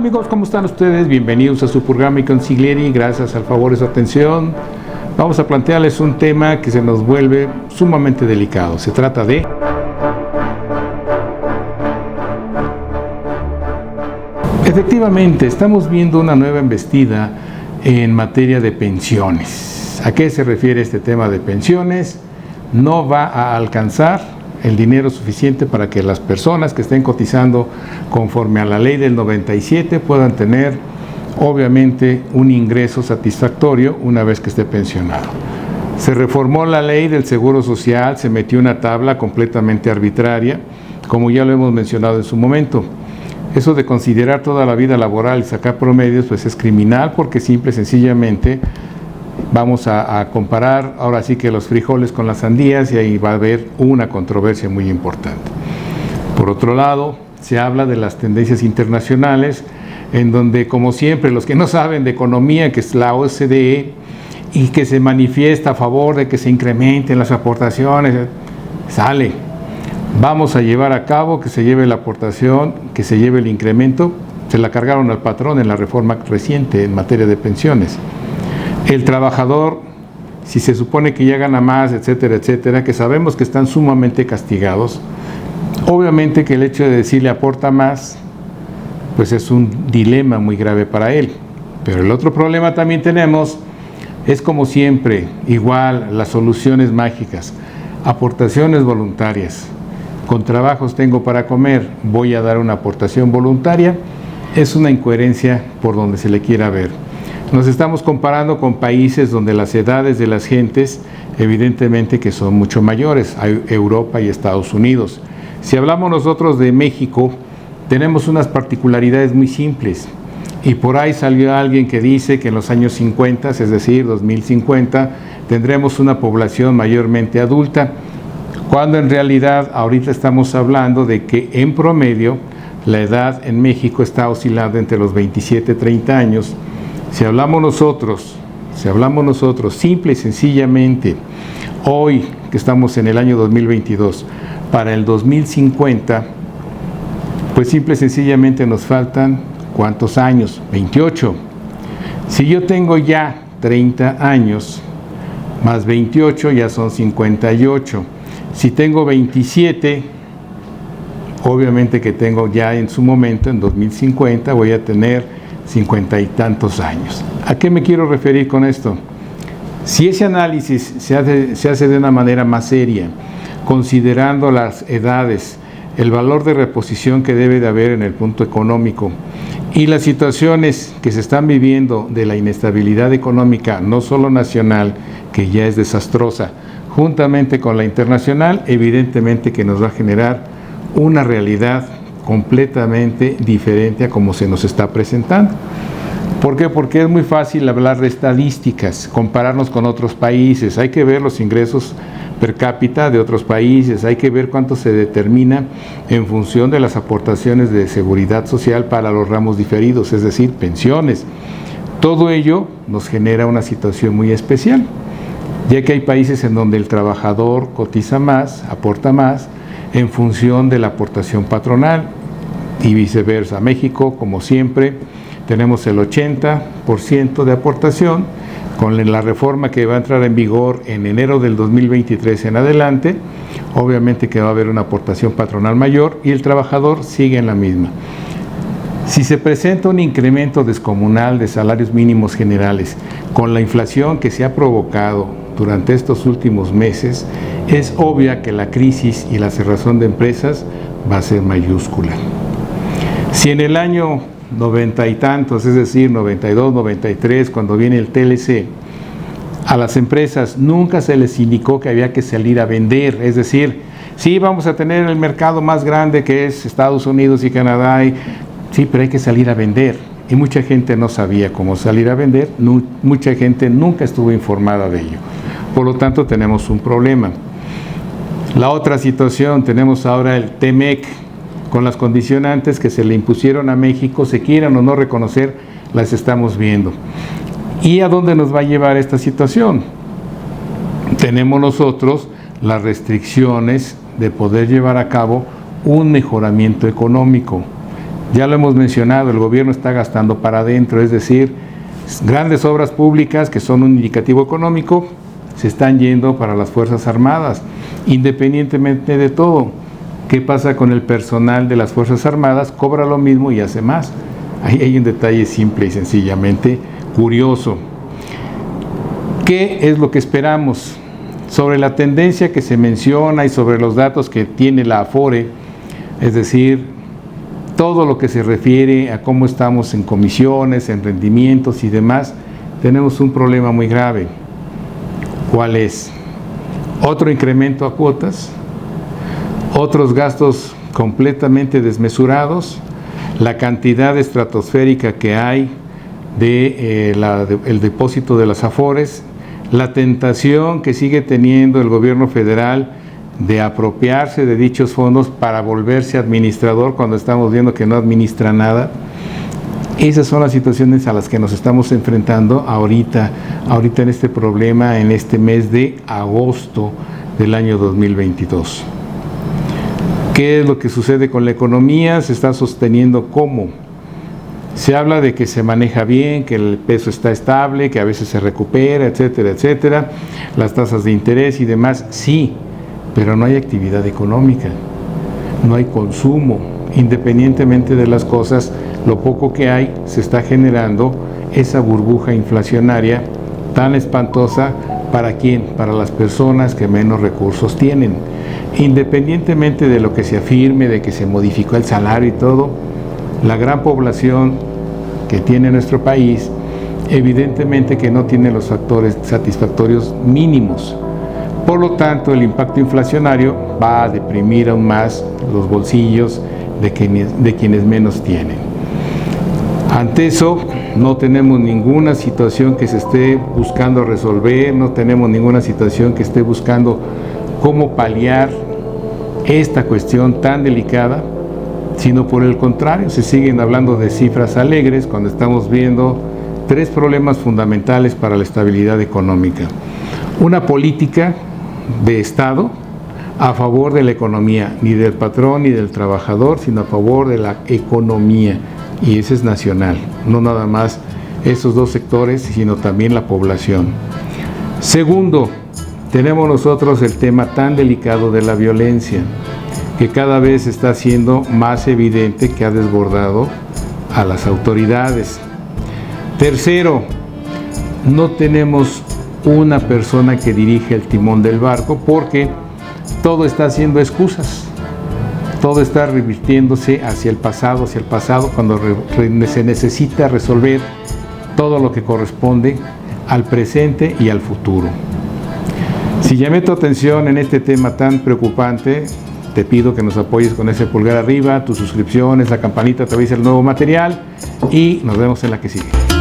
amigos? ¿Cómo están ustedes? Bienvenidos a su programa Consiglieri. Gracias al favor de su atención. Vamos a plantearles un tema que se nos vuelve sumamente delicado. Se trata de efectivamente, estamos viendo una nueva embestida en materia de pensiones. ¿A qué se refiere este tema de pensiones? No va a alcanzar el dinero suficiente para que las personas que estén cotizando conforme a la ley del 97 puedan tener, obviamente, un ingreso satisfactorio una vez que esté pensionado. Se reformó la ley del Seguro Social, se metió una tabla completamente arbitraria, como ya lo hemos mencionado en su momento. Eso de considerar toda la vida laboral y sacar promedios, pues es criminal, porque simple y sencillamente vamos a comparar ahora sí que los frijoles con las sandías y ahí va a haber una controversia muy importante. Por otro lado, se habla de las tendencias internacionales, en donde, como siempre, los que no saben de economía, que es la OCDE, y que se manifiesta a favor de que se incrementen las aportaciones, sale. Vamos a llevar a cabo que se lleve la aportación, que se lleve el incremento. Se la cargaron al patrón en la reforma reciente en materia de pensiones. El trabajador, si se supone que ya gana más, etcétera, etcétera, que sabemos que están sumamente castigados, obviamente que el hecho de decirle aporta más, pues es un dilema muy grave para él. Pero el otro problema también tenemos es, como siempre, igual, las soluciones mágicas, aportaciones voluntarias. Con trabajos tengo para comer, voy a dar una aportación voluntaria. Es una incoherencia por donde se le quiera ver. Nos estamos comparando con países donde las edades de las gentes, evidentemente que son mucho mayores, hay Europa y Estados Unidos. Si hablamos nosotros de México, tenemos unas particularidades muy simples. Y por ahí salió alguien que dice que en los años 50, es decir, 2050, tendremos una población mayormente adulta, cuando en realidad ahorita estamos hablando de que en promedio la edad en México está oscilando entre los 27 y 30 años. Si hablamos nosotros, simple y sencillamente, hoy que estamos en el año 2022, para el 2050, pues simple y sencillamente nos faltan, ¿cuántos años? 28. Si yo tengo ya 30 años, más 28 ya son 58. Si tengo 27, obviamente que tengo ya en su momento, en 2050, voy a tener 50 y tantos años. ¿A qué me quiero referir con esto? Si ese análisis se hace de una manera más seria, considerando las edades, el valor de reposición que debe de haber en el punto económico y las situaciones que se están viviendo de la inestabilidad económica, no solo nacional, que ya es desastrosa, juntamente con la internacional, evidentemente que nos va a generar una realidad completamente diferente a como se nos está presentando. ¿Por qué? Porque es muy fácil hablar de estadísticas, compararnos con otros países. Hay que ver los ingresos per cápita de otros países, hay que ver cuánto se determina en función de las aportaciones de seguridad social para los ramos diferidos, es decir, pensiones. Todo ello nos genera una situación muy especial, ya que hay países en donde el trabajador cotiza más, aporta más, en función de la aportación patronal y viceversa. México, como siempre, tenemos el 80% de aportación. Con la reforma que va a entrar en vigor en enero del 2023 en adelante, obviamente que va a haber una aportación patronal mayor y el trabajador sigue en la misma. Si se presenta un incremento descomunal de salarios mínimos generales con la inflación que se ha provocado durante estos últimos meses, es obvia que la crisis y la cerrazón de empresas va a ser mayúscula. Si en el año 90 y tantos, es decir, 92, 93, cuando viene el TLC, a las empresas nunca se les indicó que había que salir a vender, es decir, sí, vamos a tener el mercado más grande que es Estados Unidos y Canadá, sí, pero hay que salir a vender. Y mucha gente no sabía cómo salir a vender, mucha gente nunca estuvo informada de ello. Por lo tanto, tenemos un problema. La otra situación, tenemos ahora el TEMEC, con las condicionantes que se le impusieron a México, se quieran o no reconocer, las estamos viendo. ¿Y a dónde nos va a llevar esta situación? Tenemos nosotros las restricciones de poder llevar a cabo un mejoramiento económico. Ya lo hemos mencionado, el gobierno está gastando para adentro, es decir, grandes obras públicas que son un indicativo económico se están yendo para las Fuerzas Armadas, independientemente de todo. ¿Qué pasa con el personal de las Fuerzas Armadas? Cobra lo mismo y hace más. Ahí hay un detalle simple y sencillamente curioso. ¿Qué es lo que esperamos? Sobre la tendencia que se menciona y sobre los datos que tiene la Afore, es decir, todo lo que se refiere a cómo estamos en comisiones, en rendimientos y demás, tenemos un problema muy grave. ¿Cuál es? Otro incremento a cuotas, otros gastos completamente desmesurados, la cantidad estratosférica que hay el depósito de las Afores, la tentación que sigue teniendo el gobierno federal de apropiarse de dichos fondos para volverse administrador cuando estamos viendo que no administra nada. Esas son las situaciones a las que nos estamos enfrentando ahorita en este problema, en este mes de agosto del año 2022. ¿Qué es lo que sucede con la economía? Se está sosteniendo ¿cómo? Se habla de que se maneja bien, que el peso está estable, que a veces se recupera, etcétera, etcétera, las tasas de interés y demás, sí, pero no hay actividad económica, no hay consumo. Independientemente de las cosas, lo poco que hay, se está generando esa burbuja inflacionaria tan espantosa. ¿Para quién? Para las personas que menos recursos tienen. Independientemente de lo que se afirme, de que se modificó el salario y todo, la gran población que tiene nuestro país, evidentemente que no tiene los factores satisfactorios mínimos. Por lo tanto, el impacto inflacionario va a deprimir aún más los bolsillos de quienes menos tienen. Ante eso, no tenemos ninguna situación que se esté buscando resolver, no tenemos ninguna situación que esté buscando cómo paliar esta cuestión tan delicada, sino por el contrario, se siguen hablando de cifras alegres cuando estamos viendo tres problemas fundamentales para la estabilidad económica. Una política de Estado a favor de la economía, ni del patrón ni del trabajador, sino a favor de la economía, y ese es nacional, no nada más esos dos sectores, sino también la población. Segundo, tenemos nosotros el tema tan delicado de la violencia, que cada vez está siendo más evidente que ha desbordado a las autoridades. Tercero, no tenemos una persona que dirige el timón del barco porque todo está haciendo excusas, todo está revirtiéndose hacia el pasado cuando se necesita resolver todo lo que corresponde al presente y al futuro. Si llamé tu atención en este tema tan preocupante, te pido que nos apoyes con ese pulgar arriba, tus suscripciones, la campanita, te avisa el nuevo material y nos vemos en la que sigue.